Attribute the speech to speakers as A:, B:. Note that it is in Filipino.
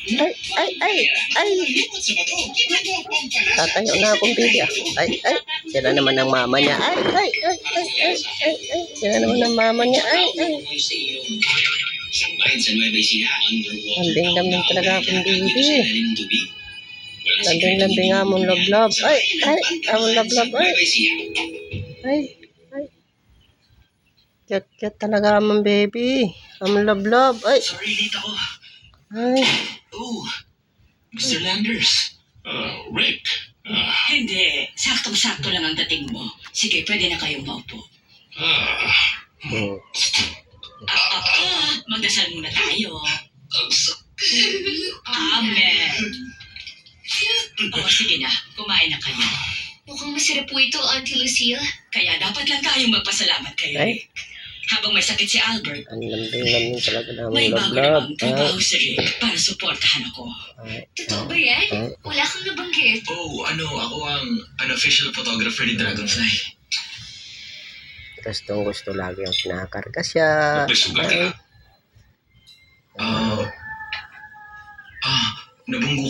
A: Ay. Tatayo na akong baby. Ay. Sila naman ang mama niya. Ay. Sila naman ang mama niya. Ay. Lambing-lambing talaga akong baby. Lambing-lambing amon love. Ay. Amon love. Ay. Cute talaga amon baby. Amon love. Ay.
B: Sorry, late ako.
A: Ay.
B: Oh, Mr. Landers. Rick.
C: Hindi. Saktong-sakto lang ang dating mo. Sige, pwede na kayong maupo. Magdasal muna tayo. Amen. Sige na. Kumain na kayo.
D: Mukhang masarap po ito, Auntie Lucille.
C: Kaya dapat lang tayong magpasalamat kay Rick. Habang may sakit si Albert,
A: Ang lambing-lambing talaga na
C: may
A: amon
C: bago
A: love.
C: namang trabaho si Rick para suportahan ako.
D: Totoo ba yan? Wala kang nabanggit.
B: Oh, ako ang unofficial photographer ni Dragonfly.
A: Gusto lagi ang pinakarga siya.
B: Nabunggo